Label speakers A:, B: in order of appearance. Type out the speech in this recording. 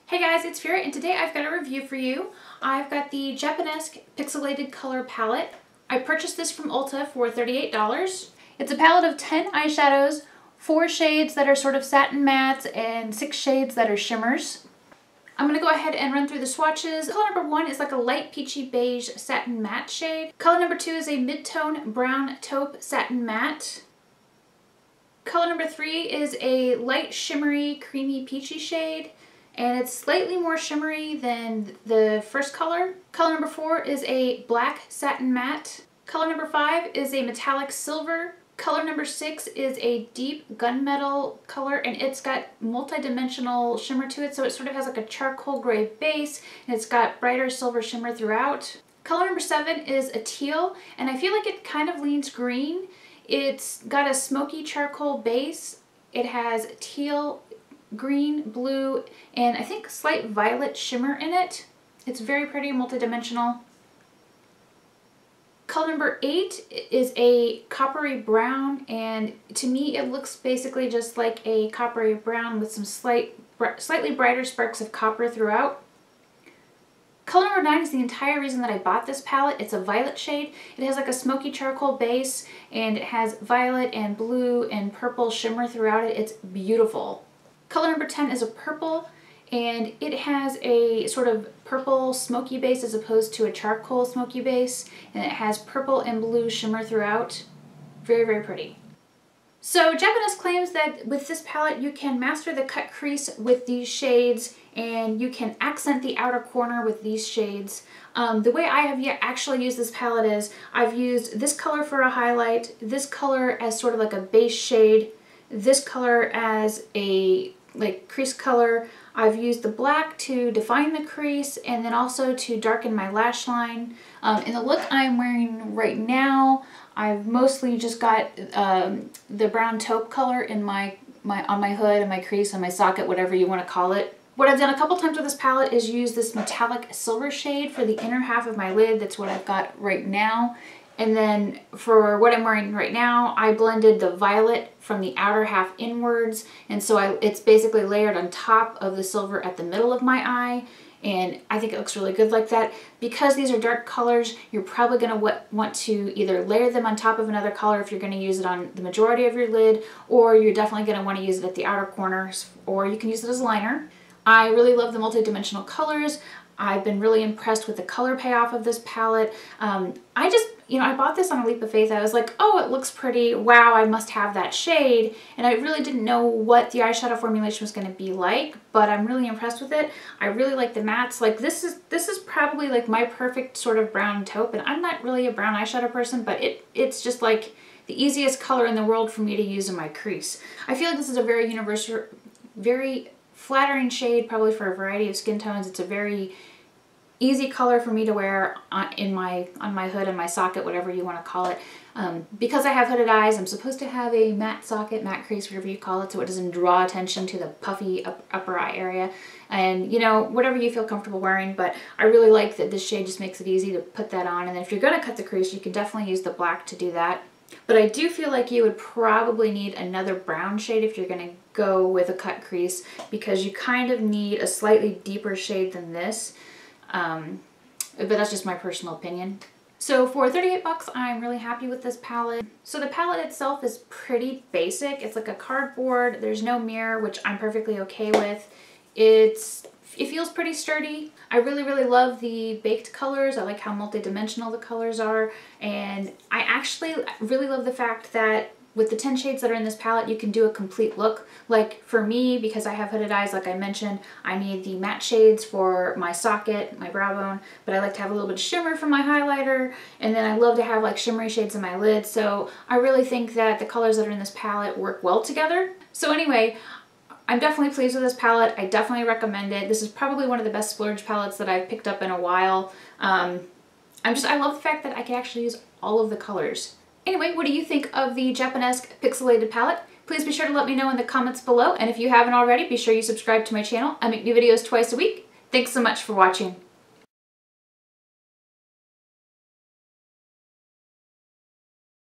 A: Hey guys, it's Vera and today I've got a review for you. I've got the Japonesque Pixelated Color Palette. I purchased this from Ulta for $38. It's a palette of 10 eyeshadows, 4 shades that are sort of satin mattes and 6 shades that are shimmers. I'm going to go ahead and run through the swatches. Color number 1 is like a light peachy beige satin matte shade. Color number 2 is a mid-tone brown taupe satin matte. Color number 3 is a light shimmery creamy peachy shade, and it's slightly more shimmery than the first color. Color number 4 is a black satin matte. Color number 5 is a metallic silver. Color number 6 is a deep gunmetal color, and it's got multi-dimensional shimmer to it, so it sort of has like a charcoal gray base, and it's got brighter silver shimmer throughout. Color number 7 is a teal, and I feel like it kind of leans green. It's got a smoky charcoal base. It has teal, green, blue, and I think slight violet shimmer in it. It's very pretty, multi-dimensional. Color number 8 is a coppery brown, and to me it looks basically just like a coppery brown with some slightly brighter sparks of copper throughout. Color number 9 is the entire reason that I bought this palette. It's a violet shade. It has like a smoky charcoal base, and it has violet and blue and purple shimmer throughout it. It's beautiful. Color number 10 is a purple, and it has a sort of purple smoky base as opposed to a charcoal smoky base, and it has purple and blue shimmer throughout. Very, very pretty. So Japonesque claims that with this palette you can master the cut crease with these shades, and you can accent the outer corner with these shades. The way I have actually used this palette is I've used this color for a highlight, this color as sort of like a base shade, this color as a crease color. I've used the black to define the crease and then also to darken my lash line. In the look I'm wearing right now, I've mostly just got the brown taupe color in on my hood and my crease and my socket, whatever you want to call it. What I've done a couple times with this palette is use this metallic silver shade for the inner half of my lid. That's what I've got right now. And then for what I'm wearing right now, I blended the violet from the outer half inwards, and so it's basically layered on top of the silver at the middle of my eye, and I think it looks really good like that. Because these are dark colors, you're probably going to want to either layer them on top of another color if you're going to use it on the majority of your lid, or you're definitely going to want to use it at the outer corners, or you can use it as a liner. I really love the multi-dimensional colors. I've been really impressed with the color payoff of this palette. I bought this on a leap of faith. I was like, oh, it looks pretty. Wow, I must have that shade. And I really didn't know what the eyeshadow formulation was going to be like, but I'm really impressed with it. I really like the mattes. Like this is probably like my perfect sort of brown taupe, and I'm not really a brown eyeshadow person, but it's just like the easiest color in the world for me to use in my crease. I feel like this is a very universal, very flattering shade, probably for a variety of skin tones. It's a very easy color for me to wear on my hood and my socket, whatever you want to call it. Because I have hooded eyes, I'm supposed to have a matte socket, matte crease, whatever you call it, so it doesn't draw attention to the puffy upper eye area. And whatever you feel comfortable wearing, but I really like that this shade just makes it easy to put that on. And then if you're going to cut the crease, you can definitely use the black to do that. But I do feel like you would probably need another brown shade if you're going to go with a cut crease, because you kind of need a slightly deeper shade than this. But that's just my personal opinion. So for 38 bucks, I'm really happy with this palette. So the palette itself is pretty basic. It's like a cardboard. There's no mirror, which I'm perfectly okay with. It feels pretty sturdy. I really, really love the baked colors. I like how multi-dimensional the colors are. And I actually really love the fact that with the 10 shades that are in this palette, you can do a complete look. Like for me, because I have hooded eyes, like I mentioned, I need the matte shades for my socket, my brow bone, but I like to have a little bit of shimmer for my highlighter, and then I love to have like shimmery shades in my lid. So I really think that the colors that are in this palette work well together. So anyway, I'm definitely pleased with this palette. I definitely recommend it. This is probably one of the best splurge palettes that I've picked up in a while. I love the fact that I can actually use all of the colors. Anyway, what do you think of the Japonesque Pixelated palette? Please be sure to let me know in the comments below, and if you haven't already, be sure you subscribe to my channel. I make new videos twice a week. Thanks so much for watching.